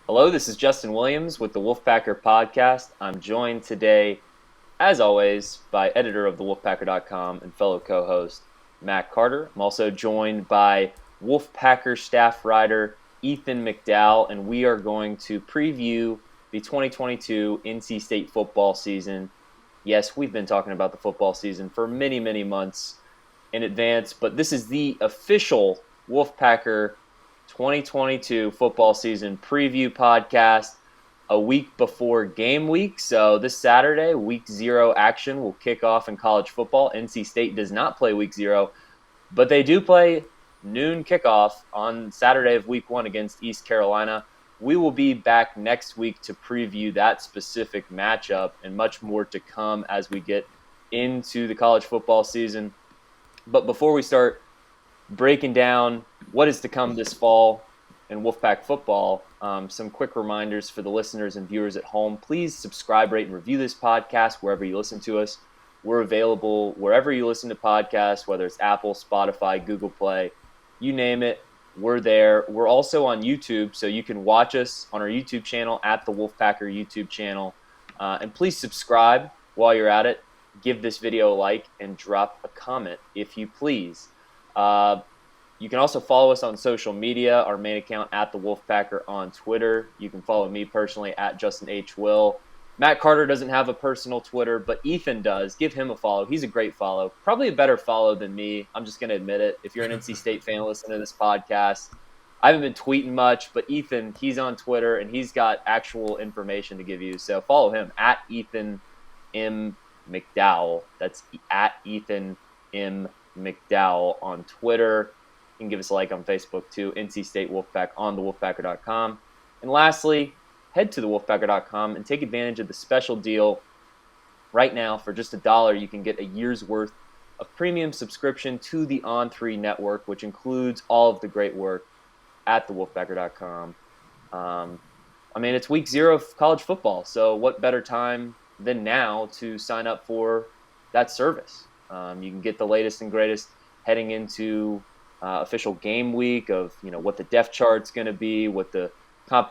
Hello, this is Justin Williams with the Wolfpacker podcast. I'm joined today, as always, by editor of the Wolfpacker.com and fellow co-host Matt Carter. I'm also joined by Wolfpacker staff writer Ethan McDowell, and we are going to preview the 2022 NC State football season. Yes, we've been talking about the football season for many, many months in advance, but this is the official Wolfpacker 2022 football season preview podcast a week before game week. So this Saturday, week 0 action will kick off in college football. NC State does not play week 0, but they do play noon kickoff on Saturday of week 1 against East Carolina. We will be back next week to preview that specific matchup and much more to come as we get into the college football season. But before we start breaking down what is to come this fall in Wolfpack football, some quick reminders for the listeners and viewers at home. Please subscribe, rate, and review this podcast wherever you listen to us. We're available wherever you listen to podcasts, whether it's Apple, Spotify, Google Play, you name it, we're there. We're also on YouTube, so you can watch us on our YouTube channel at the Wolfpacker YouTube channel. And please subscribe while you're at it. Give this video a like and drop a comment if you please. You can also follow us on social media, our main account at the Wolfpacker on Twitter. You can follow me personally at Justin H. Will. Matt Carter doesn't have a personal Twitter, but Ethan does. Give him a follow. He's a great follow. Probably a better follow than me. I'm just going to admit it. If you're an NC State fan listening to this podcast, I haven't been tweeting much, but Ethan, he's on Twitter, and he's got actual information to give you. So follow him at Ethan M. McDowell. That's at Ethan M. McDowell on Twitter. You can give us a like on Facebook too. NC State Wolfpack on the Wolfpacker.com. And lastly, head to the Wolfpacker.com and take advantage of the special deal. Right now, for just $1, you can get a year's worth of premium subscription to the On3 network, which includes all of the great work at the Wolfpacker.com. It's week 0 of college football, so what better time than now to sign up for that service? You can get the latest and greatest heading into official game week of what the depth chart's going to be, what the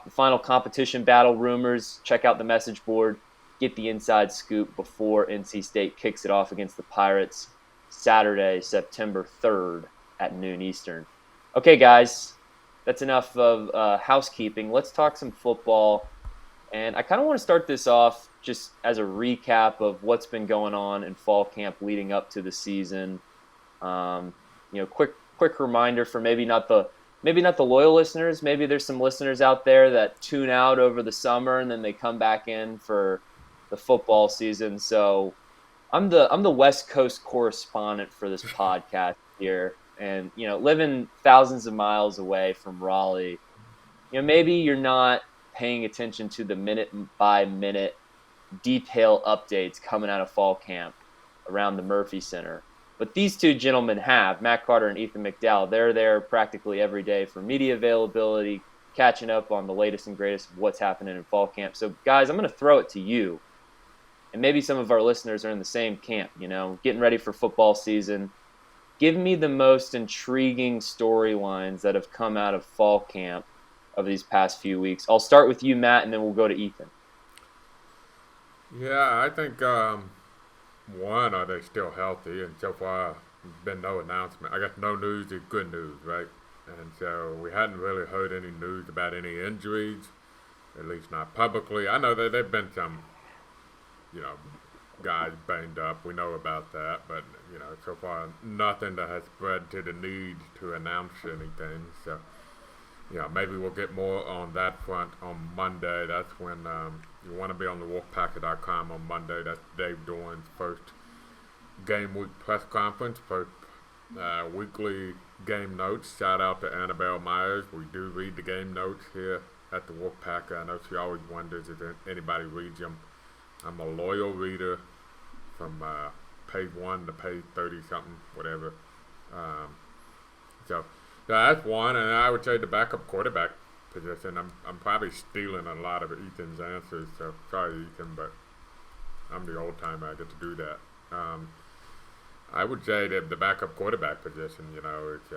final competition battle rumors. Check out the message board. Get the inside scoop before NC State kicks it off against the Pirates Saturday, September 3rd at noon Eastern. Okay, guys, that's enough of housekeeping. Let's talk some football. And I kind of want to start this off just as a recap of what's been going on in fall camp leading up to the season. Quick reminder for maybe not the loyal listeners. Maybe there's some listeners out there that tune out over the summer and then they come back in for the football season. So I'm the West Coast correspondent for this podcast here, and living thousands of miles away from Raleigh. Maybe you're not paying attention to the minute by minute detail updates coming out of fall camp around the Murphy Center. But these two gentlemen have, Matt Carter and Ethan McDowell. They're there practically every day for media availability, catching up on the latest and greatest of what's happening in fall camp. So, guys, I'm going to throw it to you. And maybe some of our listeners are in the same camp, getting ready for football season. Give me the most intriguing storylines that have come out of fall camp over these past few weeks. I'll start with you, Matt, and then we'll go to Ethan. Yeah, I think one, are they still healthy? And so far, there's been no announcement. I guess no news is good news, right? And so we hadn't really heard any news about any injuries, at least not publicly. I know that there've been some, guys banged up. We know about that, but so far nothing that has spread to the need to announce anything. So, maybe we'll get more on that front on Monday. That's when you want to be on the Wolfpacker.com on Monday. That's Dave Doran's first game week press conference, first weekly game notes. Shout out to Annabelle Myers. We do read the game notes here at the Wolfpacker. I know she always wonders if anybody reads them. I'm a loyal reader from page 1 to page 30-something, whatever. So that's one, and I would say the backup quarterback position. I'm probably stealing a lot of Ethan's answers, so sorry, Ethan, but I'm the old timer. I get to do that. I would say that the backup quarterback position, it's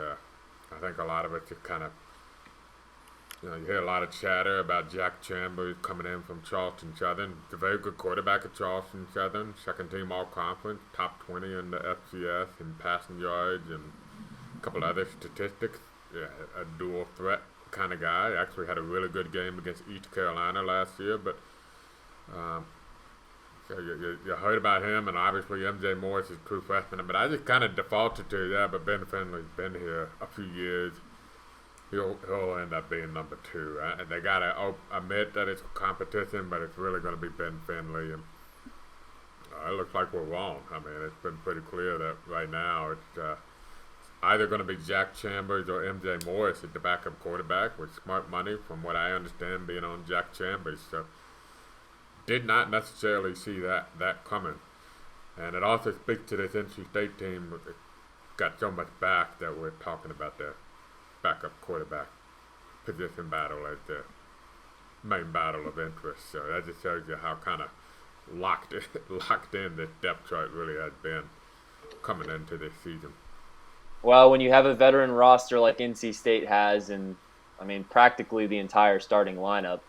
I think a lot of it's just kind of You hear a lot of chatter about Jack Chambers coming in from Charleston Southern. He's a very good quarterback at Charleston Southern, second team all conference, top 20 in the FCS in passing yards and a couple other statistics. Yeah, a dual threat kind of guy. Actually had a really good game against East Carolina last year, but um, so you heard about him, and obviously MJ Morris is true freshman. But I just kind of defaulted to, yeah, but Ben Finley's been here a few years. He'll end up being number two. And they got to admit that it's competition, but it's really going to be Ben Finley. And it looks like we're wrong. I mean, it's been pretty clear that right now it's either going to be Jack Chambers or MJ Morris at the backup quarterback with smart money, from what I understand, being on Jack Chambers. So did not necessarily see that coming. And it also speaks to this NC State team that got so much back that we're talking about their backup quarterback position battle as the main battle of interest. So that just shows you how kind of locked in this depth chart really has been coming into this season. Well, when you have a veteran roster like NC State has, and I mean practically the entire starting lineup,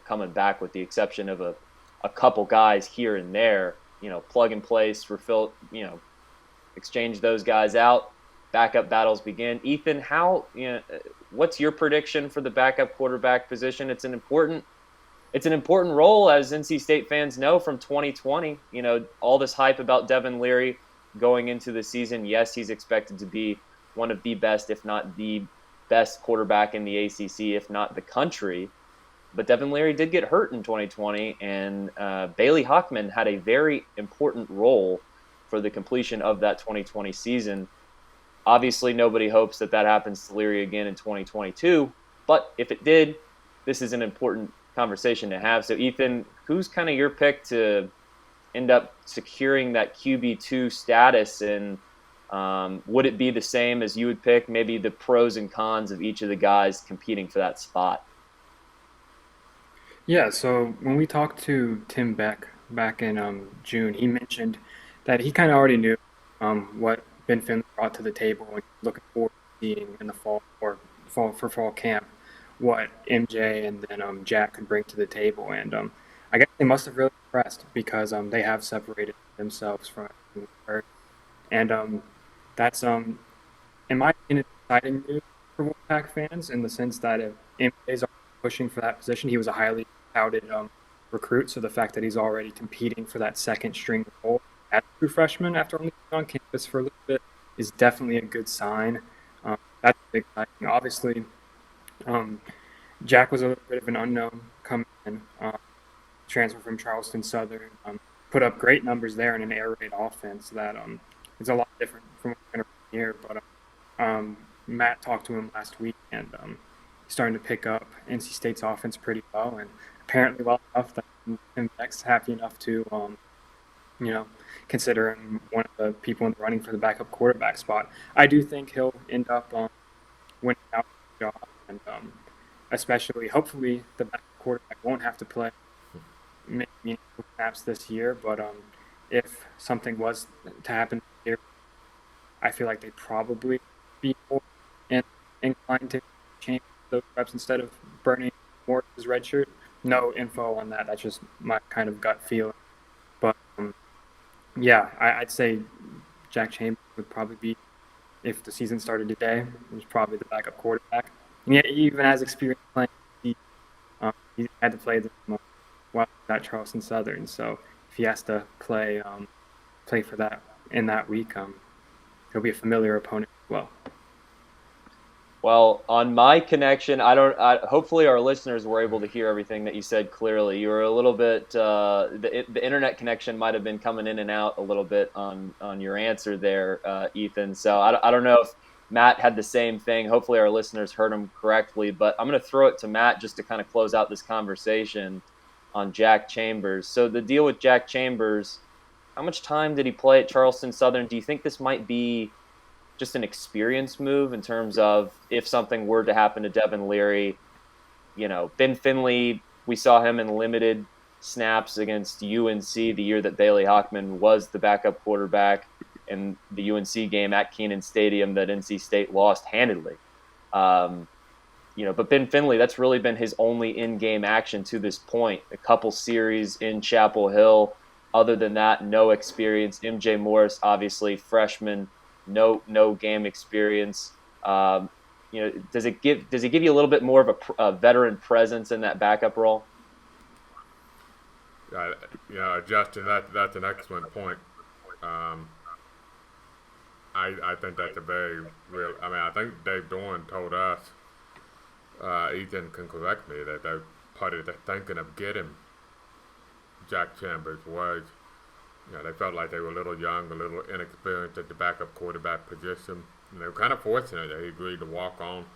coming back with the exception of a couple guys here and there, plug and place, refill, exchange those guys out, backup battles begin. Ethan, what's your prediction for the backup quarterback position? It's an important role, as NC State fans know from 2020. All this hype about Devin Leary going into the season. Yes, he's expected to be one of the best, if not the best quarterback in the ACC, if not the country. But Devin Leary did get hurt in 2020, and Bailey Hockman had a very important role for the completion of that 2020 season. Obviously, nobody hopes that happens to Leary again in 2022, but if it did, this is an important conversation to have. So, Ethan, who's kind of your pick to end up securing that QB2 status, and would it be the same as you would pick, maybe the pros and cons of each of the guys competing for that spot? Yeah, so when we talked to Tim Beck back in June, he mentioned that he kind of already knew what Ben Finley brought to the table, and looking forward to seeing in the fall for fall camp what MJ and then Jack could bring to the table. And I guess they must have really impressed, because they have separated themselves from it. And that's in my opinion, exciting news for Wolfpack fans, in the sense that if MJ's pushing for that position, he was a highly touted recruit. So the fact that he's already competing for that second string role as a true freshman after only being on campus for a little bit is definitely a good sign. That's exciting. Obviously, Jack was a little bit of an unknown coming in, transfer from Charleston Southern, put up great numbers there in an air raid offense that is a lot different from what we're going to hear. But Matt talked to him last week, and he's starting to pick up NC State's offense pretty well, and apparently well enough that Tim Beck's happy enough to consider him one of the people in the running for the backup quarterback spot. I do think he'll end up winning out the job, and especially, hopefully, the backup quarterback won't have to play meaningful snaps this year. But if something was to happen here, I feel like they'd probably be more inclined to change those reps instead of burning more his red shirt. No info on that. That's just my kind of gut feeling. But yeah, I'd say Jack Chambers would probably be, if the season started today, he's probably the backup quarterback. And yet, he even has experience playing. He had to play them while at Charleston Southern. So if he has to play for that in that week, he'll be a familiar opponent as well. Well, on my connection, hopefully our listeners were able to hear everything that you said clearly. You were a little bit, the internet connection might have been coming in and out a little bit on your answer there, Ethan. So I don't know if Matt had the same thing. Hopefully our listeners heard him correctly, but I'm going to throw it to Matt just to kind of close out this conversation on Jack Chambers. So the deal with Jack Chambers, how much time did he play at Charleston Southern? Do you think this might be just an experience move in terms of if something were to happen to Devin Leary? Ben Finley, we saw him in limited snaps against UNC the year that Bailey Hockman was the backup quarterback in the UNC game at Kenan Stadium that NC State lost handedly. but Ben Finley, that's really been his only in-game action to this point. A couple series in Chapel Hill. Other than that, no experience. MJ Morris, obviously freshman, no game experience. Does it give you a little bit more of a veteran presence in that backup role? Justin, that's an excellent point. Um, I think that's a very real. I mean, I think Dave Dorn told us, Ethan can correct me, that they part of the thinking of getting Jack Chambers was, they felt like they were a little young, a little inexperienced at the backup quarterback position. And they were kind of fortunate that he agreed to walk on.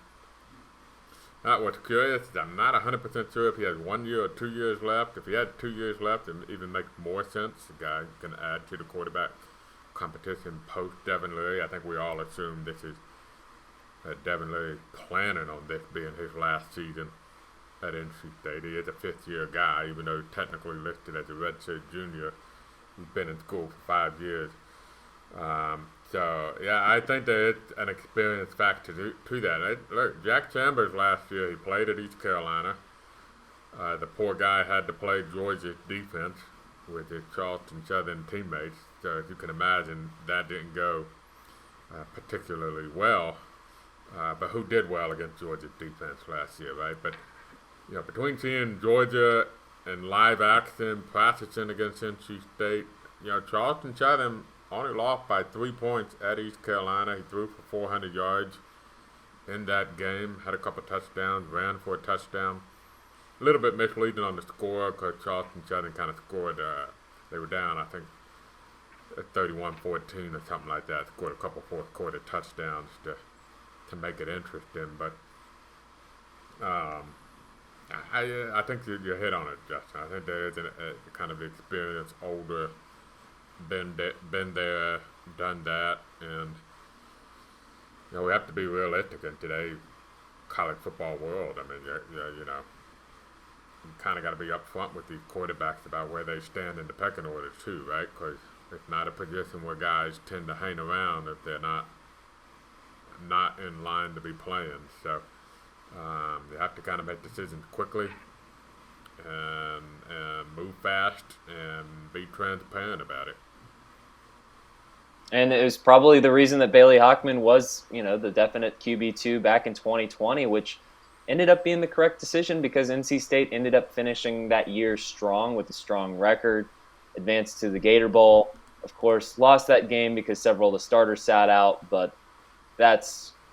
Now, what's curious is I'm not 100% sure if he has 1 year or 2 years left. If he had 2 years left, it even makes more sense. The guy can add to the quarterback competition post Devin Leary. I think we all assume this is Devin Leary planning on this being his last season at NC State. He is a fifth-year guy, even though he's technically listed as a redshirt junior. He's been in school for 5 years. I think there is an experience factor to that. Look, Jack Chambers last year, he played at East Carolina. The poor guy had to play Georgia's defense with his Charleston Southern teammates. So as you can imagine, that didn't go particularly well. But who did well against Georgia's defense last year, right? But between seeing Georgia in live action, practicing against NC State, Charleston Southern only lost by 3 points at East Carolina. He threw for 400 yards in that game, had a couple touchdowns, ran for a touchdown. A little bit misleading on the score because Charleston Southern kind of scored. They were down, I think, at 31-14 or something like that. Scored a couple fourth quarter touchdowns to make it interesting. But I think you hit on it, Justin. I think there is a kind of experienced, older, been there, done that, and we have to be realistic in today's college football world. I mean, you kind of got to be upfront with these quarterbacks about where they stand in the pecking order too, right? Because it's not a position where guys tend to hang around if they're not in line to be playing. So you have to kind of make decisions quickly and move fast and be transparent about it. And it was probably the reason that Bailey Hockman was, the definite QB2 back in 2020, which ended up being the correct decision because NC State ended up finishing that year strong with a strong record, advanced to the Gator Bowl. Of course, lost that game because several of the starters sat out, but that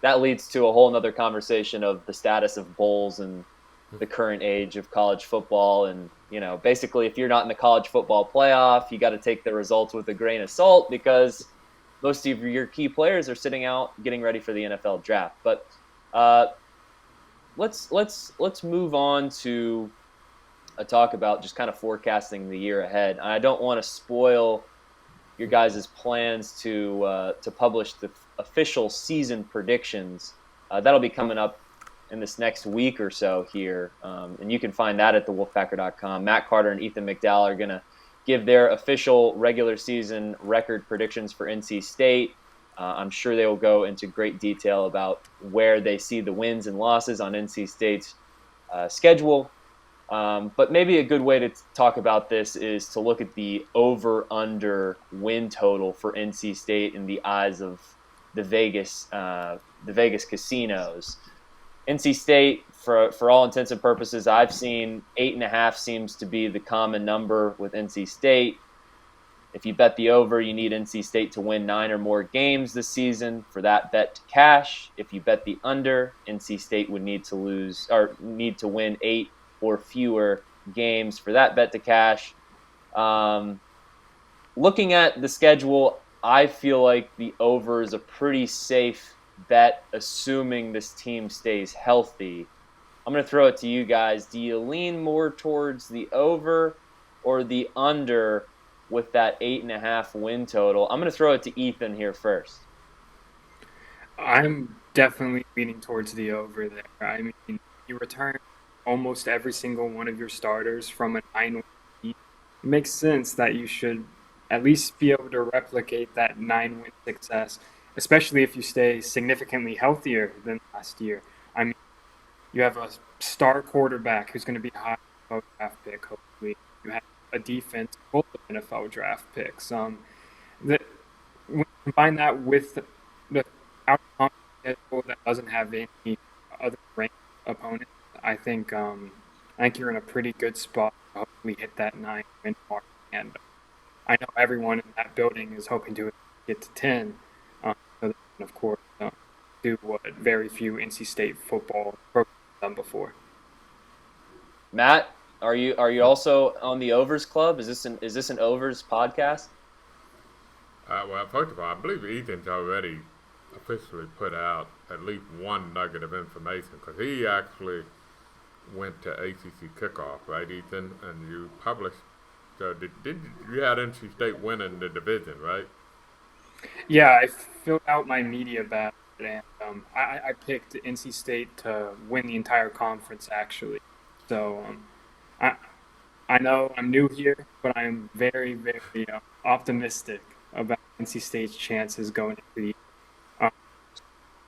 leads to a whole other conversation of the status of bowls and the current age of college football. And, basically if you're not in the college football playoff, you got to take the results with a grain of salt because most of your key players are sitting out getting ready for the NFL draft. But let's move on to a talk about just kind of forecasting the year ahead. I don't want to spoil your guys' plans to publish the official season predictions. That'll be coming up in this next week or so here, and you can find that at thewolfpacker.com. Matt Carter and Ethan McDowell are going to give their official regular season record predictions for NC State. I'm sure they will go into great detail about where they see the wins and losses on NC State's schedule. But maybe a good way to talk about this is to look at the over-under win total for NC State in the eyes of the Vegas casinos. NC State, for all intents and purposes, I've seen 8.5 seems to be the common number with NC State. If you bet the over, you need NC State to win 9 or more games this season for that bet to cash. If you bet the under, NC State would need to win 8 or fewer games for that bet to cash. Looking at the schedule, I feel like the over is a pretty safe bet, assuming this team stays healthy. I'm going to throw it to you guys. Do you lean more towards the over or the under with that 8.5 win total? I'm going to throw it to Ethan here first. I'm definitely leaning towards the over there. I mean, you return almost every single one of your starters from a 9-win team. It makes sense that you should at least be able to replicate that 9-win success, especially if you stay significantly healthier than last year. I mean, You have a star quarterback who's going to be a high NFL draft pick, hopefully. You have a defense full of NFL draft picks. That when you combine that with the out schedule that doesn't have any other ranked opponents, I think you're in a pretty good spot to hopefully hit that 9 win mark. And I know everyone in that building is hoping to get to 10. So they can, of course, do what very few NC State football programs have done before. Matt, are you also on the Overs Club? Is this an Overs podcast? Well, first of all, I believe Ethan's already officially put out at least one nugget of information because he actually went to ACC kickoff, right, Ethan? And you published. So did you had NC State winning the division, right? Yeah, I filled out my media batch, and I picked NC State to win the entire conference, actually. So I I know I'm new here, but I'm very, very optimistic about NC State's chances going into uh,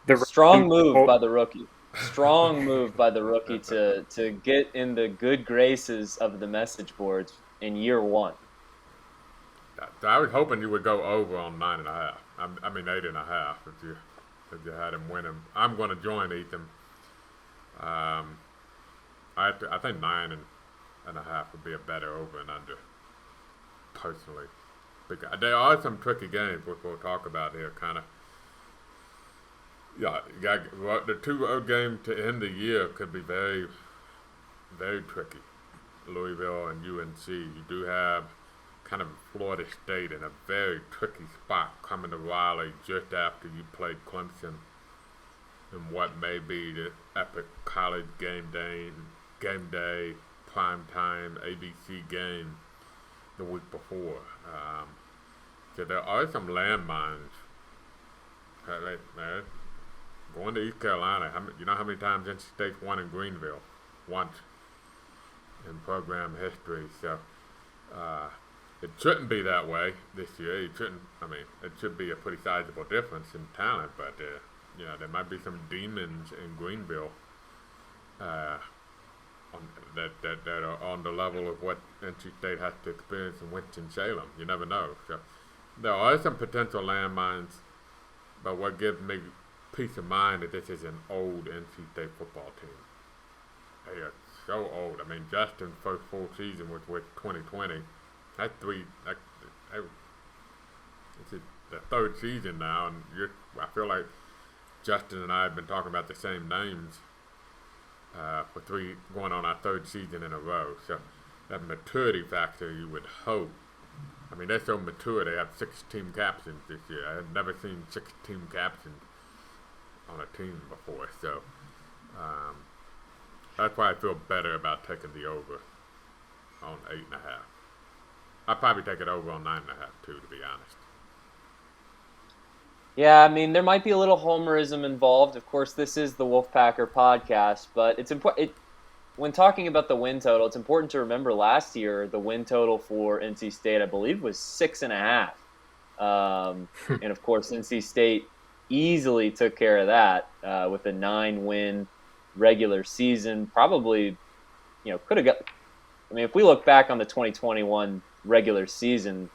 the Strong Ravens. move Oh, by the rookie. Strong move by the rookie to get in the good graces of the message boards in year one. I was hoping you would go over on 9.5. I mean 8.5 if you had him win him. I'm going to join Ethan. Um, I think 9.5 would be a better over and under personally. Because there are some tricky games which we'll talk about here, kind of. Yeah, the two game to end the year could be very, very tricky. Louisville and UNC. You do have kind of Florida State in a very tricky spot coming to Raleigh just after you played Clemson in what may be the epic college game day, prime time ABC game the week before. So there are some landmines. Going to East Carolina, you know how many times NC State's won in Greenville? Once in program history. So it shouldn't be that way this year. It shouldn't. I mean, it should be a pretty sizable difference in talent, but there might be some demons in Greenville that are on the level of what NC State has to experience in Winston-Salem. You never know. So there are some potential landmines, but what gives me peace of mind that this is an old NC State football team. They are so old. I mean, Justin's first full season was with 2020. That's this is the third season now, and I feel like Justin and I have been talking about the same names for going on our third season in a row. So that maturity factor, you would hope. I mean, they're so mature. They have 6 team captains this year. I had never seen 6 team captains on a team before. So that's why I feel better about taking the over on 8.5. I'd probably take it over on 9.5 too, to be honest. Yeah, I mean, there might be a little homerism involved. Of course, this is the Wolfpacker podcast, but it's important. When talking about the win total, it's important to remember last year the win total for NC State, I believe, was 6.5, and of course, NC State easily took care of that with a 9-win regular season. Probably, could have got. I mean, if we look back on the 2021 regular season,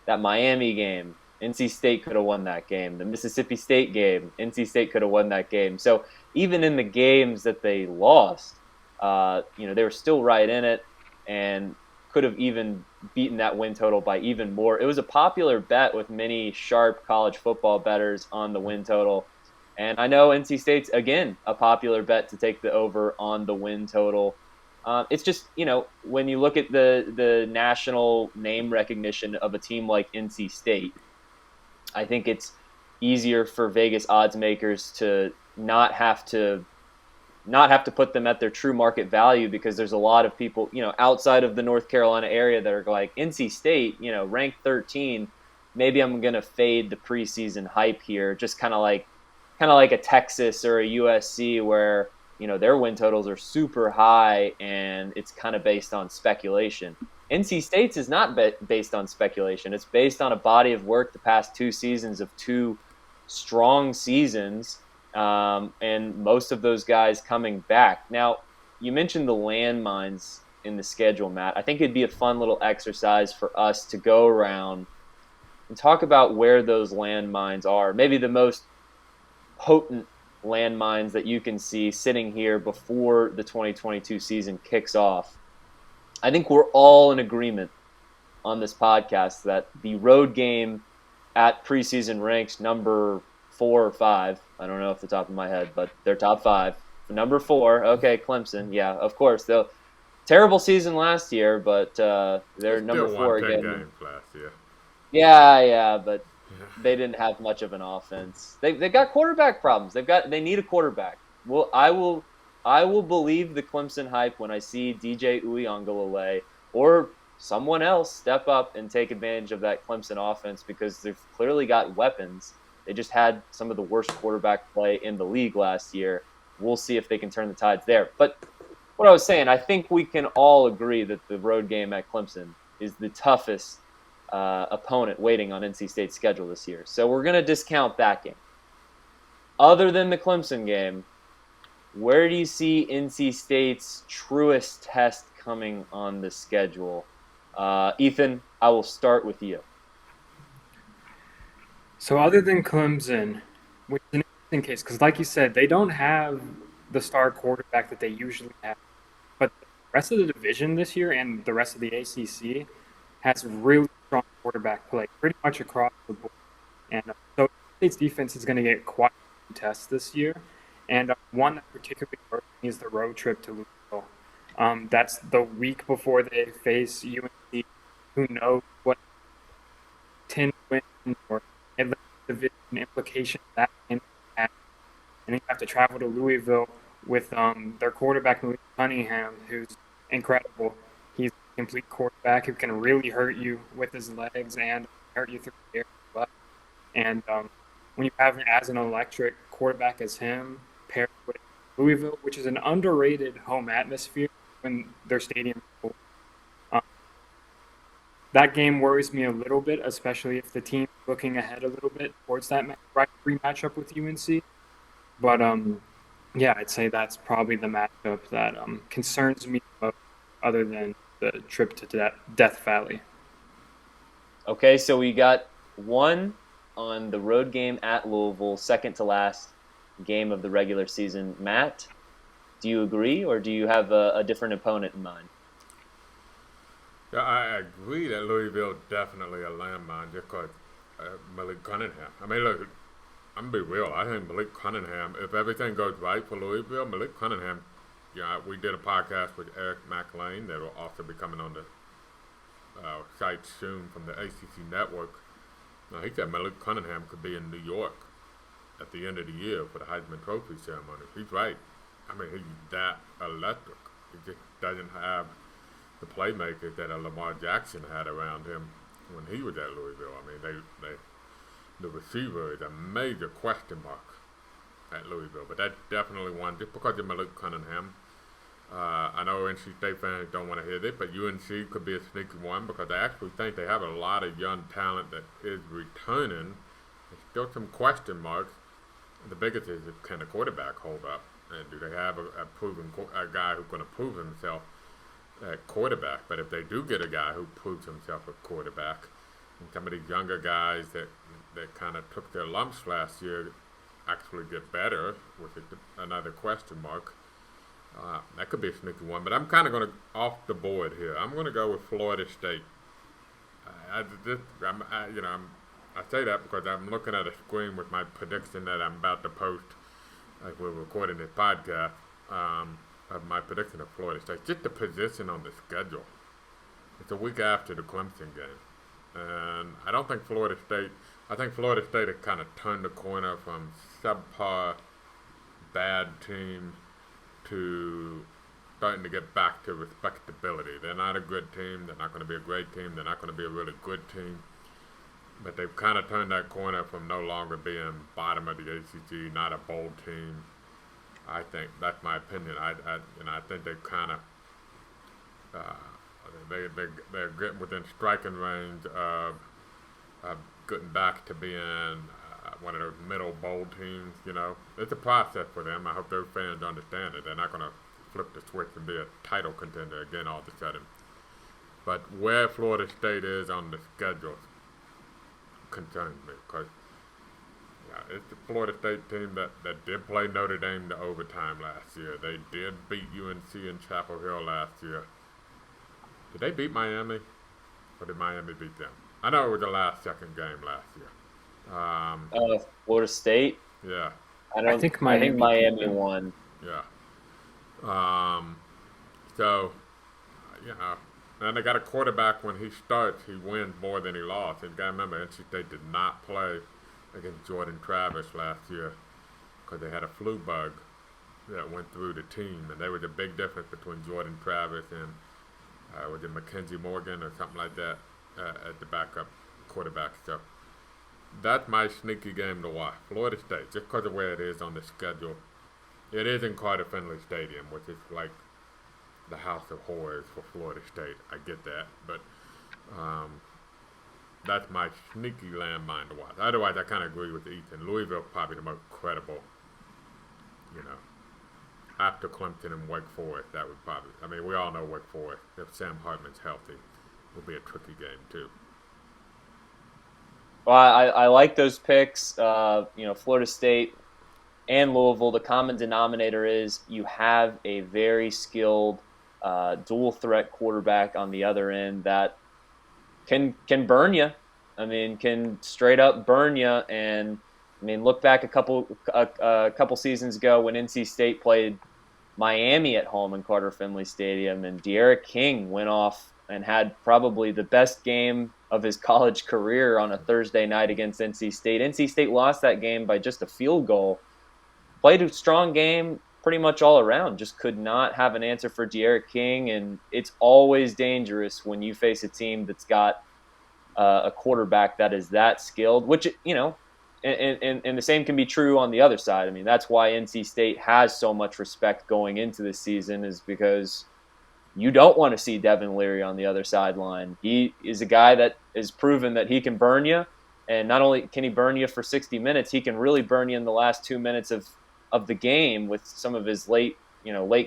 that Miami game, NC State could have won that game. The Mississippi State game, NC State could have won that game. So even in the games that they lost, they were still right in it and could have even beaten that win total by even more. It was a popular bet with many sharp college football bettors on the win total. And I know NC State's, again, a popular bet to take the over on the win total. It's just, when you look at the national name recognition of a team like NC State, I think it's easier for Vegas odds makers to not have to put them at their true market value, because there's a lot of people, outside of the North Carolina area that are like, NC State, ranked 13, maybe I'm going to fade the preseason hype here, just kind of like a Texas or a USC where, their win totals are super high and it's kind of based on speculation. NC State's is not based on speculation. It's based on a body of work the past 2 seasons of 2 strong seasons and most of those guys coming back. Now, you mentioned the landmines in the schedule, Matt. I think it'd be a fun little exercise for us to go around and talk about where those landmines are. Maybe the most potent landmines that you can see sitting here before the 2022 season kicks off. I think we're all in agreement on this podcast that the road game at preseason ranks number 4 or 5. I don't know off the top of my head, but they're top 5. Number 4, okay, Clemson. Yeah, of course. Though terrible season last year, but they're number 4 10 again. games last year. Yeah, but they didn't have much of an offense. They got quarterback problems. They need a quarterback. Well, I will believe the Clemson hype when I see DJ Uiagalelei or someone else step up and take advantage of that Clemson offense because they've clearly got weapons. They just had some of the worst quarterback play in the league last year. We'll see if they can turn the tides there. But what I was saying, I think we can all agree that the road game at Clemson is the toughest opponent waiting on NC State's schedule this year. So we're going to discount that game. Other than the Clemson game, where do you see NC State's truest test coming on the schedule? Ethan, I will start with you. So other than Clemson, which is an interesting case, because like you said, they don't have the star quarterback that they usually have. But the rest of the division this year and the rest of the ACC has really strong quarterback play pretty much across the board. And so State's defense is going to get quite a few tests this year. And one that particularly hurts me is the road trip to Louisville. That's the week before they face UNC, who knows what 10 wins or division implications that can have. And you have to travel to Louisville with their quarterback, Malik Cunningham, who's incredible. He's a complete quarterback who can really hurt you with his legs and hurt you through the air as well. And when you have as an electric quarterback as him, paired with Louisville, which is an underrated home atmosphere when their stadium is full. That game worries me a little bit, especially if the team is looking ahead a little bit towards that rivalry matchup with UNC. But yeah, I'd say that's probably the matchup that concerns me most, other than the trip to Death Valley. Okay, so we got one on the road game at Louisville, second to last game of the regular season. Matt, do you agree, or do you have a different opponent in mind? Yeah, I agree that Louisville definitely a landmine just because Malik Cunningham. I mean, look, I'm going to be real. I think Malik Cunningham, if everything goes right for Louisville, Malik Cunningham, we did a podcast with Eric McLean that will also be coming on the site soon from the ACC network. He said Malik Cunningham could be in New York at the end of the year for the Heisman Trophy ceremony. He's right. I mean, he's that electric. He just doesn't have the playmakers that a Lamar Jackson had around him when he was at Louisville. I mean, the receiver is a major question mark at Louisville, but that's definitely one just because of Malik Cunningham. I know NC State fans don't want to hear this, but UNC could be a sneaky one because I actually think they have a lot of young talent that is returning. There's still some question marks. The biggest is can the quarterback hold up, and do they have a proven a guy who's going to prove himself at quarterback? But if they do get a guy who proves himself at quarterback, and some of these younger guys that kind of took their lumps last year actually get better, which is another question mark. That could be a sneaky one, but I'm kind of going to off the board here. I'm going to go with Florida State. I say that because I'm looking at a screen with my prediction that I'm about to post as we're recording this podcast of my prediction of Florida State. Just the position on the schedule. It's a week after the Clemson game. And I don't think Florida State has kind of turned the corner from subpar bad teams to starting to get back to respectability. They're not a good team. They're not going to be a great team. They're not going to be a really good team. But they've kind of turned that corner from no longer being bottom of the ACC, not a bowl team. I think that's my opinion. I think they've kind of they're getting within striking range of getting back to being one of those middle bowl teams. It's a process for them. I hope those fans understand it. They're not going to flip the switch and be a title contender again all of a sudden. But where Florida State is on the schedule concerns me because it's the Florida State team that did play Notre Dame to overtime last year. They did beat UNC in Chapel Hill last year. Did they beat Miami? Or did Miami beat them? I know it was the last second game last year. Florida State. Yeah. I think Miami won. Yeah. So, and they got a quarterback when he starts, he wins more than he lost. And you got to remember, NC State did not play against Jordan Travis last year because they had a flu bug that went through the team. And there was a big difference between Jordan Travis and, was it Mackenzie Morgan or something like that at the backup quarterback. So that's my sneaky game to watch. Florida State, just because of where it is on the schedule. It is in Carter Finley Stadium, which is like the house of horrors for Florida State. I get that, but that's my sneaky landmine to watch. Otherwise, I kind of agree with Ethan. Louisville probably the most credible, after Clemson and Wake Forest. That would probably, we all know Wake Forest, if Sam Hartman's healthy, will be a tricky game too. Well, I like those picks. Florida State and Louisville, the common denominator is you have a very skilled dual threat quarterback on the other end that can burn you. Can straight up burn you. And look back a couple seasons ago when NC State played Miami at home in Carter Finley Stadium, and De'Aaron King went off and had probably the best game of his college career on a Thursday night against NC State. NC State lost that game by just a field goal. Played a strong game pretty much all around, just could not have an answer for De'Aaron King, and it's always dangerous when you face a team that's got a quarterback that is that skilled, which, and the same can be true on the other side. That's why NC State has so much respect going into this season, is because you don't want to see Devin Leary on the other sideline. He is a guy that has proven that he can burn you, and not only can he burn you for 60 minutes, he can really burn you in the last 2 minutes of the game with some of his late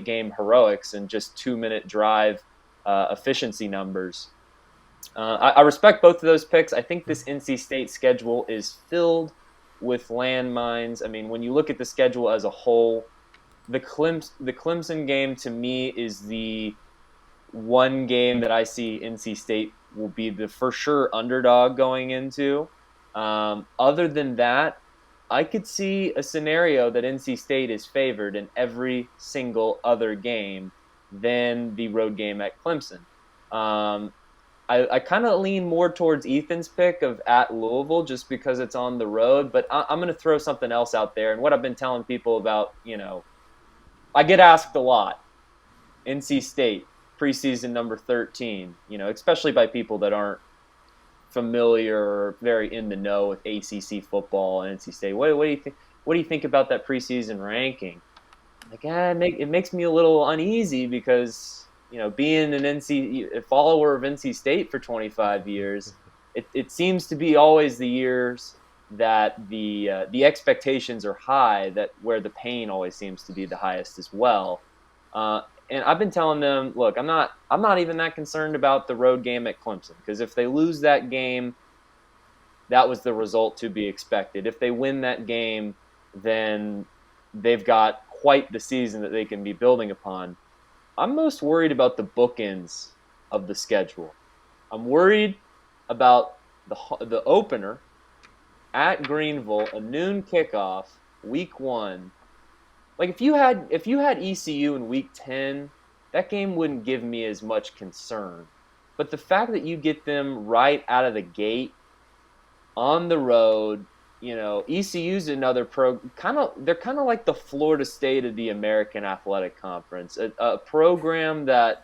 game heroics and just 2-minute drive efficiency numbers. I respect both of those picks. I think this NC State schedule is filled with landmines. When you look at the schedule as a whole, the Clemson game to me is the one game that I see NC State will be the for sure underdog going into. Other than that, I could see a scenario that NC State is favored in every single other game than the road game at Clemson. I kind of lean more towards Ethan's pick of at Louisville just because it's on the road, but I'm going to throw something else out there. And what I've been telling people about, I get asked a lot. NC State, preseason number 13, especially by people that aren't familiar or very in the know with ACC football and NC State. What do you think? What do you think about that preseason ranking? It makes me a little uneasy because being a follower of NC State for 25 years, it seems to be always the years that the expectations are high, that where the pain always seems to be the highest as well. And I've been telling them, look, I'm not even that concerned about the road game at Clemson, because if they lose that game, that was the result to be expected. If they win that game, then they've got quite the season that they can be building upon. I'm most worried about the bookends of the schedule. I'm worried about the opener at Greenville, a noon kickoff, week 1. Like if you had ECU in week 10, that game wouldn't give me as much concern. But the fact that you get them right out of the gate on the road, ECU's another they're kind of like the Florida State of the American Athletic Conference, a program that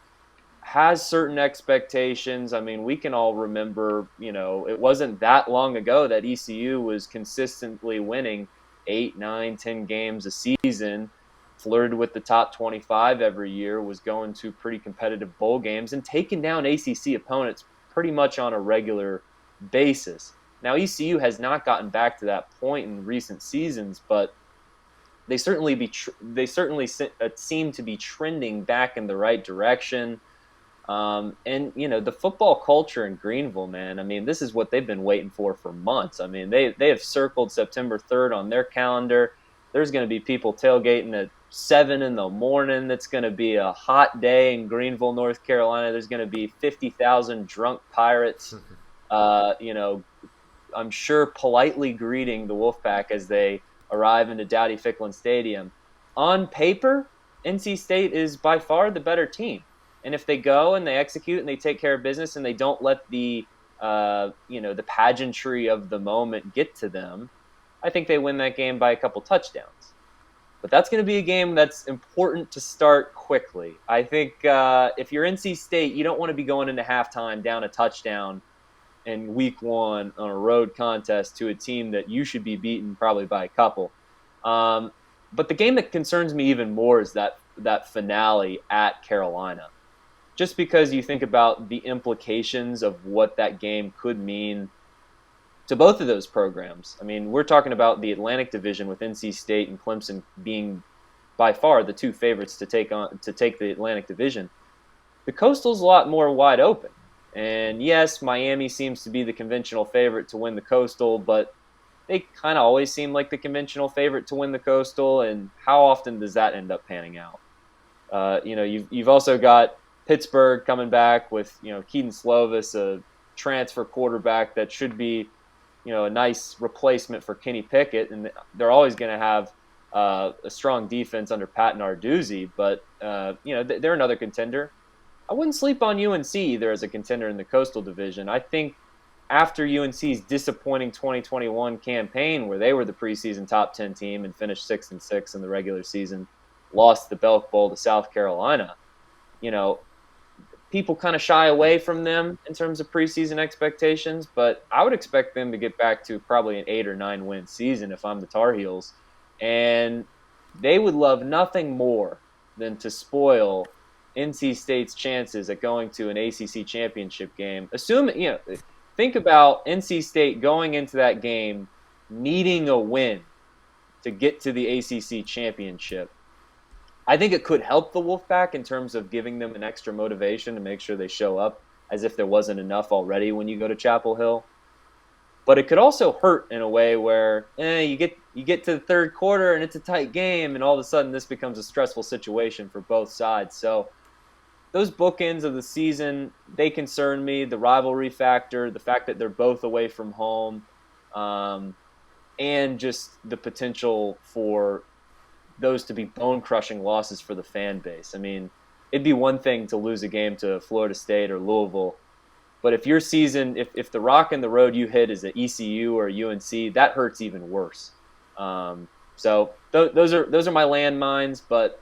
has certain expectations. We can all remember, it wasn't that long ago that ECU was consistently winning 8, 9, 10 games a season, flirted with the top 25 every year, was going to pretty competitive bowl games and taking down ACC opponents pretty much on a regular basis. Now, ECU has not gotten back to that point in recent seasons, but they certainly seem to be trending back in the right direction. And the football culture in Greenville, man. I mean, this is what they've been waiting for months. I mean, they have circled September 3rd on their calendar. There's going to be people tailgating at 7 in the morning. That's going to be a hot day in Greenville, North Carolina. There's going to be 50,000 drunk pirates. I'm sure politely greeting the Wolfpack as they arrive into Dowdy Ficklen Stadium. On paper, NC State is by far the better team. And if they go and they execute and they take care of business and they don't let the pageantry of the moment get to them, I think they win that game by a couple touchdowns. But that's going to be a game that's important to start quickly. I think if you're NC State, you don't want to be going into halftime down a touchdown in week 1 on a road contest to a team that you should be beaten probably by a couple. But the game that concerns me even more is that finale at Carolina. Just because you think about the implications of what that game could mean to both of those programs. I mean, we're talking about the Atlantic Division with NC State and Clemson being by far the two favorites to take the Atlantic Division. The Coastal's a lot more wide open. And yes, Miami seems to be the conventional favorite to win the Coastal, but they kind of always seem like the conventional favorite to win the Coastal. And how often does that end up panning out? You've also got Pittsburgh coming back with Keaton Slovis, a transfer quarterback that should be a nice replacement for Kenny Pickett, and they're always going to have a strong defense under Pat Narduzzi. But they're another contender. I wouldn't sleep on UNC either as a contender in the Coastal Division. I think after UNC's disappointing 2021 campaign, where they were the preseason top 10 team and finished 6-6 in the regular season, lost the Belk Bowl to South Carolina, people kind of shy away from them in terms of preseason expectations, but I would expect them to get back to probably an 8 or 9 win season if I'm the Tar Heels. And they would love nothing more than to spoil NC State's chances at going to an ACC championship game. Think about NC State going into that game needing a win to get to the ACC championship. I think it could help the Wolfpack in terms of giving them an extra motivation to make sure they show up as if there wasn't enough already when you go to Chapel Hill. But it could also hurt in a way where you get to the third quarter and it's a tight game, and all of a sudden this becomes a stressful situation for both sides. So those bookends of the season, they concern me. The rivalry factor, the fact that they're both away from home, and just the potential for those to be bone-crushing losses for the fan base. I mean, it'd be one thing to lose a game to Florida State or Louisville, but if your season, if the rock in the road you hit is at ECU or UNC, that hurts even worse. So those are my landmines, but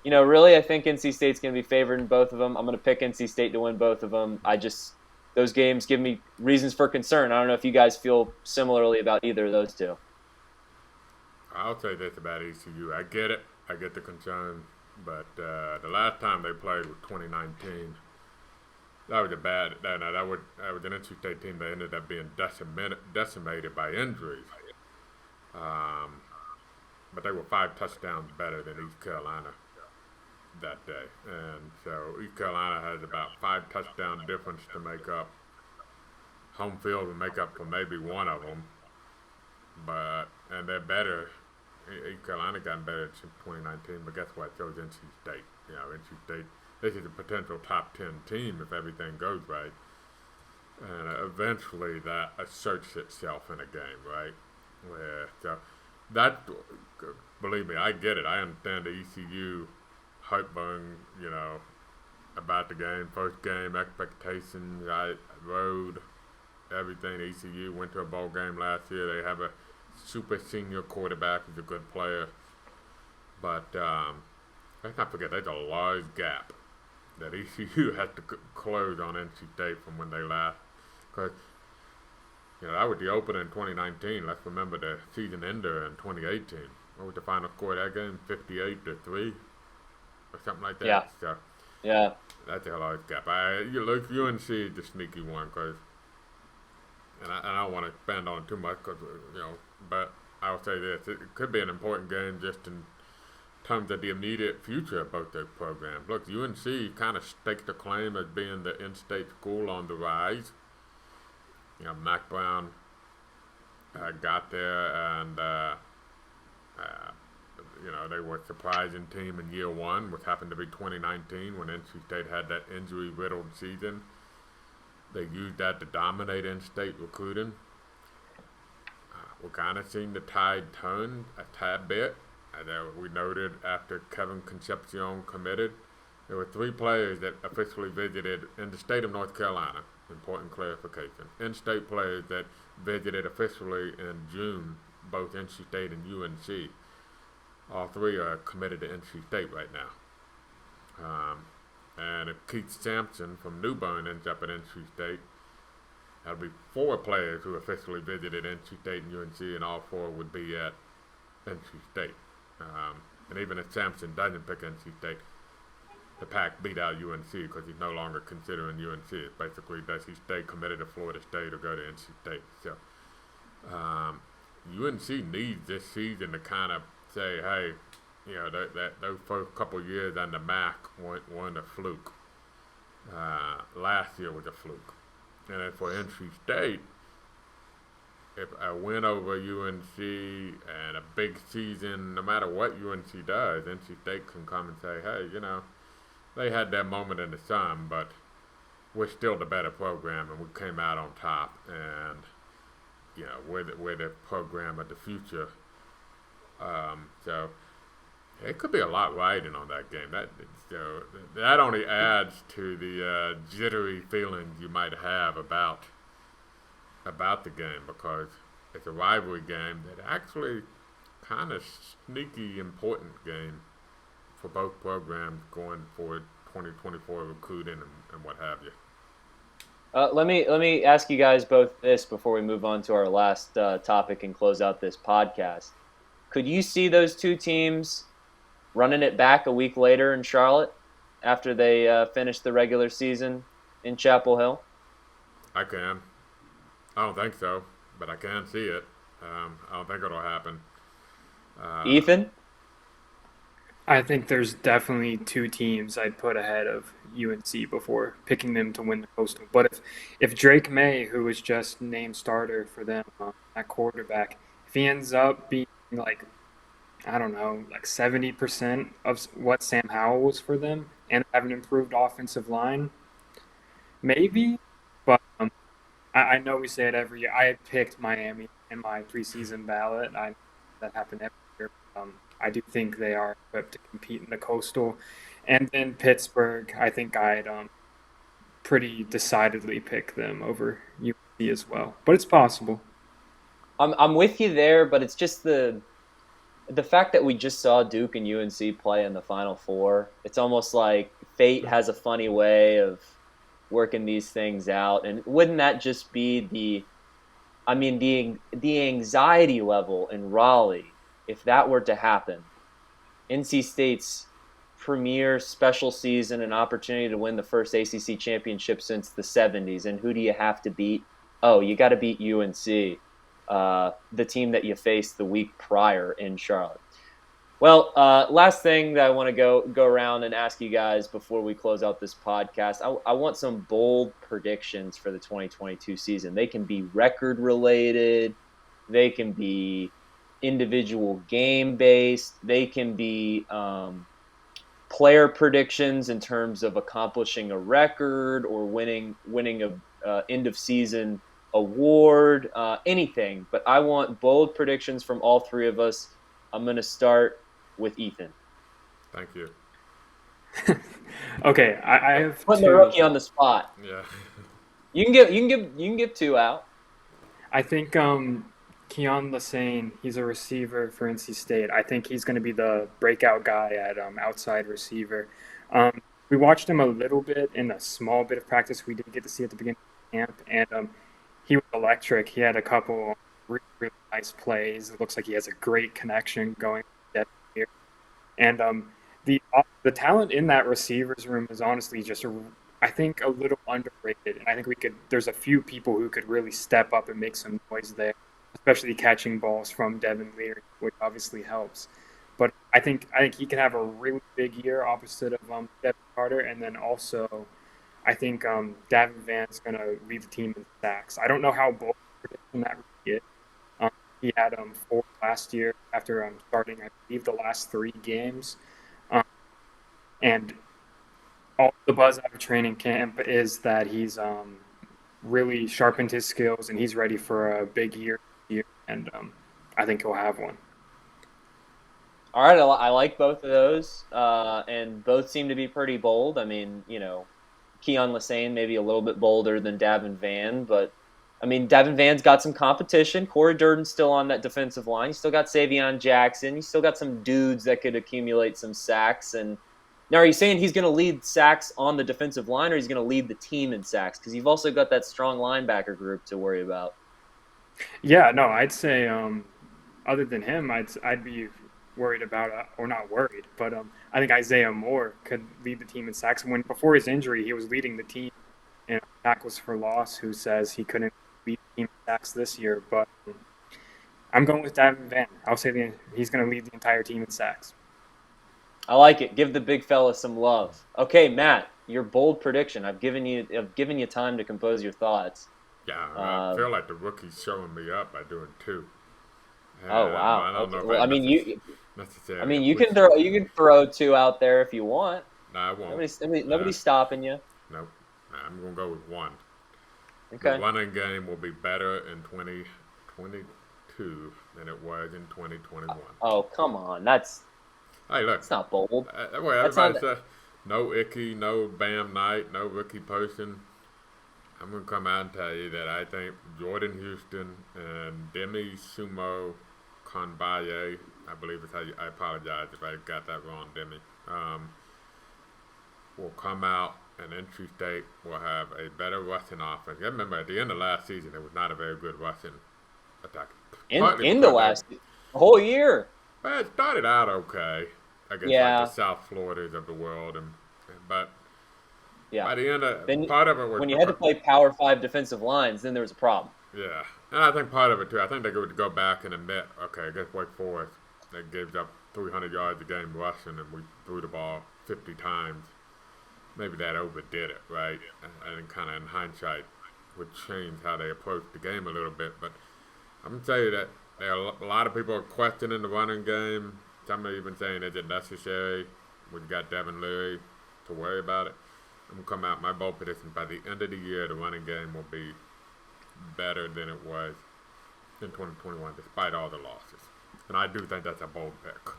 really, I think NC State's going to be favored in both of them. I'm going to pick NC State to win both of them. Those games give me reasons for concern. I don't know if you guys feel similarly about either of those two. I'll say this about ECU. I get it. I get the concern. But the last time they played was 2019. That was that was an NC State team that ended up being decimated by injuries. But they were 5 touchdowns better than East Carolina that day. And so East Carolina has about 5 touchdown difference to make up. Home field will make up for maybe one of them. And they're better. East Carolina gotten better since 2019, but guess what? So is NC State. NC State, this is a potential top 10 team if everything goes right. And eventually that asserts itself in a game, right? Believe me, I get it. I understand the ECU heartburn, about the game. First game, expectations, right? Road, everything. ECU went to a bowl game last year. They have a super senior quarterback who's a good player. But let's not forget, there's a large gap that ECU has to close on NC State from when they last. Because, that was the opener in 2019. Let's remember the season ender in 2018. What was the final score of that game? 58-3? Or something like that? Yeah. So, yeah. That's a large gap. UNC is the sneaky one because I don't want to expand on it too much because, but I'll say this: it could be an important game just in terms of the immediate future of both those programs. Look, UNC kind of staked a claim as being the in-state school on the rise. Mac Brown got there, and they were a surprising team in year one, which happened to be 2019 when NC State had that injury-riddled season. They used that to dominate in-state recruiting. We're kind of seeing the tide turn a tad bit. We noted after Kevin Concepcion committed, there were 3 players that officially visited in the state of North Carolina. Important clarification. In-state players that visited officially in June, both NC State and UNC. All 3 are committed to NC State right now. And if Keith Sampson from New Bern ends up at NC State, that'll be 4 players who officially visited NC State and UNC, and all 4 would be at NC State. And even if Sampson doesn't pick NC State, the Pack beat out UNC because he's no longer considering UNC. It's basically, does he stay committed to Florida State or go to NC State? So UNC needs this season to kind of say, hey, those first couple years on the MAC weren't a fluke. Last year was a fluke. And then for NC State, if a win over UNC and a big season, no matter what UNC does, NC State can come and say, hey, they had that moment in the sun, but we're still the better program, and we came out on top, and we're the program of the future. So it could be a lot riding on that game. That only adds to the jittery feelings you might have about the game, because it's a rivalry game that actually kind of sneaky important game for both programs going forward, 2024 recruiting and what have you. Let me ask you guys both this before we move on to our last topic and close out this podcast. Could you see those 2 teams running it back a week later in Charlotte after they finish the regular season in Chapel Hill? I can. I don't think so, but I can see it. I don't think it'll happen. Ethan? I think there's definitely 2 teams I'd put ahead of UNC before picking them to win the Coastal. But if Drake May, who was just named starter for them at quarterback, if he ends up being like 70% of what Sam Howell was for them and have an improved offensive line, maybe. But I know we say it every year. I had picked Miami in my preseason ballot. That happened every year. I do think they are equipped to compete in the Coastal. And then Pittsburgh, I think I'd pretty decidedly pick them over UNC as well. But it's possible. I'm with you there, but it's just the fact that we just saw Duke and UNC play in the Final Four. It's almost like fate has a funny way of working these things out. And wouldn't that just be the anxiety level in Raleigh if that were to happen? NC State's premier special season, an opportunity to win the first ACC championship since the 70s. And who do you have to beat? Oh, you got to beat UNC, the team that you faced the week prior in Charlotte. Well, last thing that I want to go around and ask you guys before we close out this podcast, I want some bold predictions for the 2022 season. They can be record related. They can be individual game based. They can be player predictions in terms of accomplishing a record or winning a end of season award, anything. But I want bold predictions from all 3 of us. I'm going to start with Ethan. Thank you. Okay, I have putting 2. the rookie on the spot. Yeah. You can give 2 out. I think Keon Lassane, he's a receiver for NC State. I think he's going to be the breakout guy at outside receiver. We watched him a little bit in a small bit of practice we did get to see at the beginning of camp, and he was electric. He had a couple really, really nice plays. It looks like he has a great connection going here. And the talent in that receivers room is honestly just I think a little underrated, and I think there's a few people who could really step up and make some noise there, especially catching balls from Devin Leary, which obviously helps. But I think he can have a really big year opposite of Devin Carter, and then also I think Davin Van's going to lead the team in sacks. I don't know how bold prediction that really is. Um, he had 4 last year after starting, I believe, the last 3 games. Um, and all the buzz out of training camp is that he's really sharpened his skills and he's ready for a big year. And I think he'll have one. All right, I like both of those, and both seem to be pretty bold. I mean, Keon Lassane maybe a little bit bolder than Davin Van, but I mean, Davin Van's got some competition. Corey Durden's still on that defensive line. You still got Savion Jackson. You still got some dudes that could accumulate some sacks. And now, are you saying he's going to lead sacks on the defensive line, or he's going to lead the team in sacks? Because you've also got that strong linebacker group to worry about. Yeah, no, I'd say other than him, I'd be worried about or not worried, but I think Isaiah Moore could lead the team in sacks. When before his injury, he was leading the team in tackles for loss. Who says he couldn't lead the team in sacks this year? But I'm going with Davin Van. I'll say he's going to lead the entire team in sacks. I like it. Give the big fella some love. Okay, Matt, your bold prediction. I've given you time to compose your thoughts. Yeah, I feel like the rookie's showing me up by doing 2. Oh wow! I don't know. Well, I mean, necessarily. you can throw 2 out there if you want. No, I won't. Nobody's stopping you. Nope. I'm gonna go with 1. Okay. The running game will be better in 2022 than it was in 2021. Oh come on, that's look. It's not bold. Well, everybody says no Icky, no Bam Knight, no rookie person. I'm gonna come out and tell you that I think Jordan Houston and Demi Sumo Konbaye, I believe it's how I apologize if I got that wrong, Demi, will come out, and NC State will have a better rushing offense. I remember at the end of last season, it was not a very good rushing attack. In the whole year. Well, it started out okay against like the South Floridas of the world, but by the end of part of it was when you had to play Power 5 defensive lines, then there was a problem. Yeah, and I think part of it too. I think they would go back and admit, okay, against Wake Forest, they gave up 300 yards a game rushing, and we threw the ball 50 times. Maybe that overdid it, right? And kind of in hindsight would change how they approach the game a little bit. But I'm gonna tell you that there are a lot of people are questioning the running game. Some are even saying, is it necessary? We've got Devin Leary to worry about it. I'm going to come out, my bold prediction, by the end of the year, the running game will be better than it was in 2021, despite all the losses. And I do think that's a bold pick.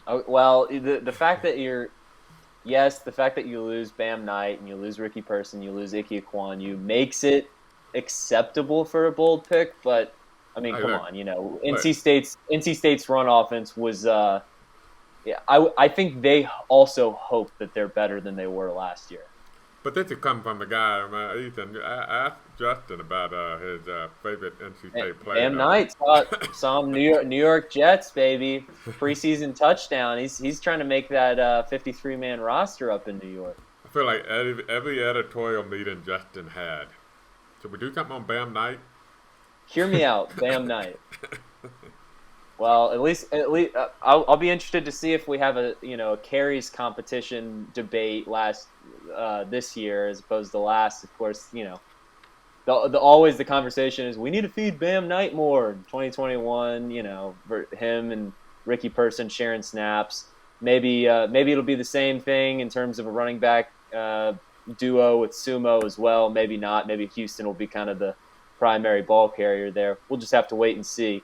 Oh, well, the fact that the fact that you lose Bam Knight and you lose Ricky Person, you lose Ike Ekwonu makes it acceptable for a bold pick, but I mean, come on, NC State's run offense was I think they also hope that they're better than they were last year. But this has come from the guy, Ethan. I asked Justin about his favorite NC State player. Bam Knight saw him New York Jets, baby. Preseason touchdown. He's trying to make that 53-man roster up in New York. I feel like every editorial meeting Justin had. Should we do something on Bam Knight? Hear me out, Bam Knight. Well, at least I'll be interested to see if we have a carries competition debate this year as opposed to last. Of course, always the conversation is we need to feed Bam Knight more. In 2021, for him and Ricky Person sharing snaps. Maybe it'll be the same thing in terms of a running back duo with Sumo as well. Maybe not. Maybe Houston will be kind of the primary ball carrier there. We'll just have to wait and see.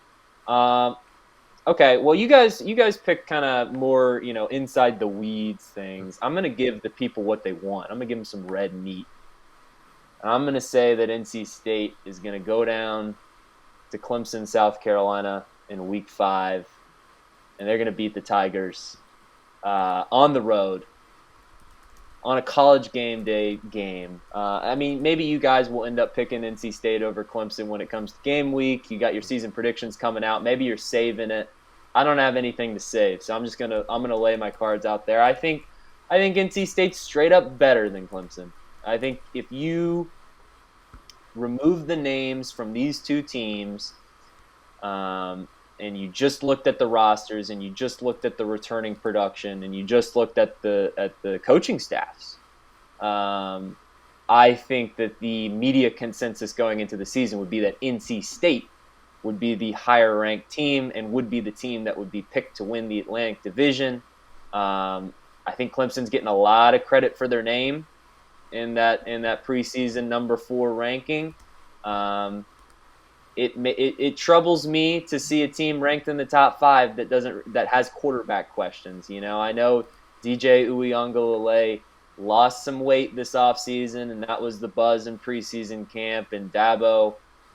Okay, well, you guys pick kind of more, inside the weeds things. I'm going to give the people what they want. I'm going to give them some red meat. And I'm going to say that NC State is going to go down to Clemson, South Carolina in Week 5, and they're going to beat the Tigers on the road on a college game day game. I mean, maybe you guys will end up picking NC State over Clemson when it comes to game week. You got your season predictions coming out. Maybe you're saving it. I don't have anything to save, so I'm gonna lay my cards out there. I think I think NC State's straight up better than Clemson. I think if you remove the names from these two teams, and you just looked at the rosters, and you just looked at the returning production, and you just looked at the coaching staffs, I think that the media consensus going into the season would be that NC State would be the higher ranked team and would be the team that would be picked to win the Atlantic Division. I think Clemson's getting a lot of credit for their name in that preseason number 4 ranking. It troubles me to see a team ranked in the top 5 that has quarterback questions. I know DJ Uiagalelei lost some weight this offseason, and that was the buzz in preseason camp. And Dabo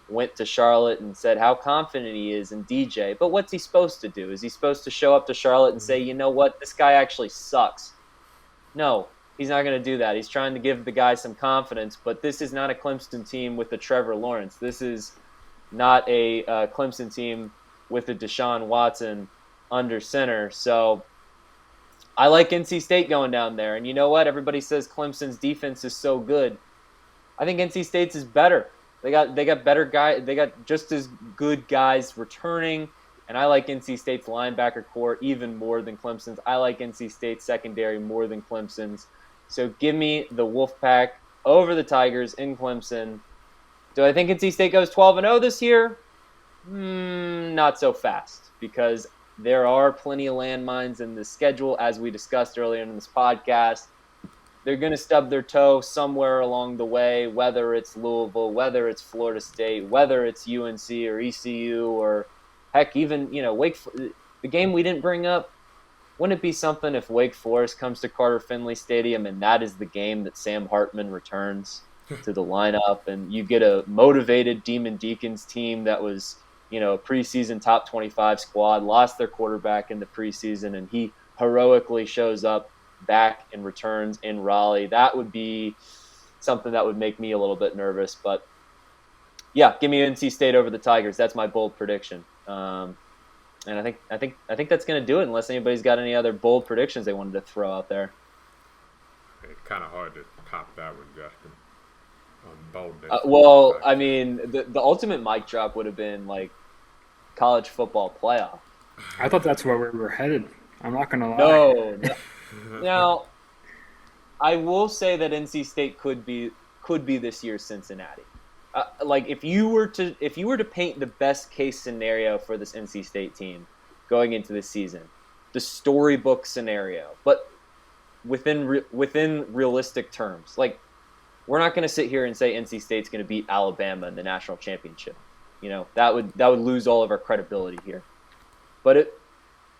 went to Charlotte and said how confident he is in DJ. But what's he supposed to do? Is he supposed to show up to Charlotte and say, you know what, this guy actually sucks? No, he's not going to do that. He's trying to give the guy some confidence. But this is not a Clemson team with a Trevor Lawrence. This is not a Clemson team with a Deshaun Watson under center. So I like NC State going down there. And you know what? Everybody says Clemson's defense is so good. I think NC State's is better. They got better guys. They got just as good guys returning. And I like NC State's linebacker core even more than Clemson's. I like NC State's secondary more than Clemson's. So give me the Wolfpack over the Tigers in Clemson. Do I think NC State goes 12-0 this year? Not so fast, because there are plenty of landmines in the schedule, as we discussed earlier in this podcast. They're going to stub their toe somewhere along the way, whether it's Louisville, whether it's Florida State, whether it's UNC or ECU, or heck, even the game we didn't bring up. Wouldn't it be something if Wake Forest comes to Carter Finley Stadium and that is the game that Sam Hartman returns to the lineup, and you get a motivated Demon Deacons team that was, a preseason top 25 squad, lost their quarterback in the preseason, and he heroically shows up back and returns in Raleigh? That would be something that would make me a little bit nervous. But yeah, give me NC State over the Tigers. That's my bold prediction. And I think that's going to do it, unless anybody's got any other bold predictions they wanted to throw out there. It's kind of hard to top that one, Justin. Boldness. Well, I mean, the ultimate mic drop would have been like college football playoff. I thought that's where we were headed. I'm not going to lie. No. Now, I will say that NC State could be this year's Cincinnati. Like if you were to paint the best case scenario for this NC State team going into this season, the storybook scenario, but within realistic terms, like we're not going to sit here and say NC State's going to beat Alabama in the national championship. That would lose all of our credibility here. But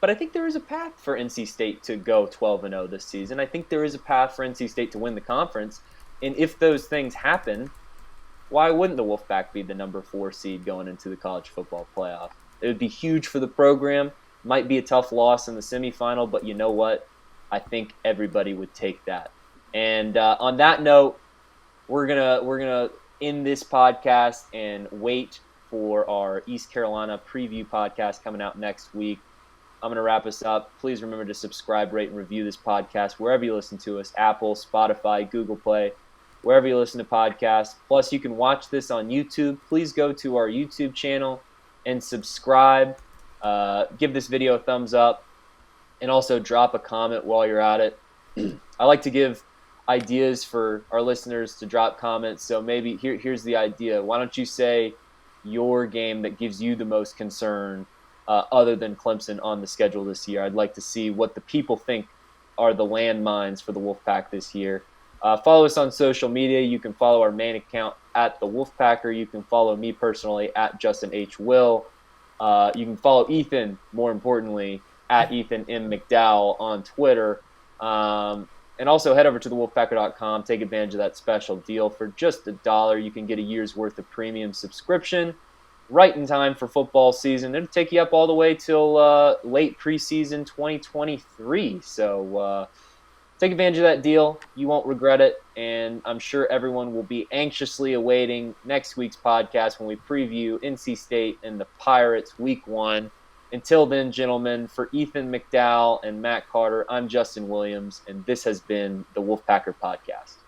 I think there is a path for NC State to go 12-0 this season. I think there is a path for NC State to win the conference, and if those things happen, why wouldn't the Wolfpack be the number 4 seed going into the college football playoff? It would be huge for the program. Might be a tough loss in the semifinal, but you know what? I think everybody would take that. And on that note, we're gonna end this podcast and wait for our East Carolina preview podcast coming out next week. I'm going to wrap us up. Please remember to subscribe, rate, and review this podcast wherever you listen to us, Apple, Spotify, Google Play, wherever you listen to podcasts. Plus, you can watch this on YouTube. Please go to our YouTube channel and subscribe. Give this video a thumbs up, and also drop a comment while you're at it. I like to give ideas for our listeners to drop comments, so maybe here's the idea. Why don't you say your game that gives you the most concern other than Clemson on the schedule this year? I'd like to see what the people think are the landmines for the Wolfpack this year. Follow us on social media. You can follow our main account at the Wolfpacker. You can follow me personally at Justin H. Will. You can follow Ethan, more importantly, at Ethan M. McDowell on Twitter. And also head over to thewolfpacker.com. Take advantage of that special deal. For just $1, you can get a year's worth of premium subscription right in time for football season. It'll take you up all the way till late preseason 2023. So take advantage of that deal. You won't regret it. And I'm sure everyone will be anxiously awaiting next week's podcast when we preview NC State and the Pirates Week 1 Until then, gentlemen, for Ethan McDowell and Matt Carter, I'm Justin Williams, and this has been the Wolfpacker Podcast.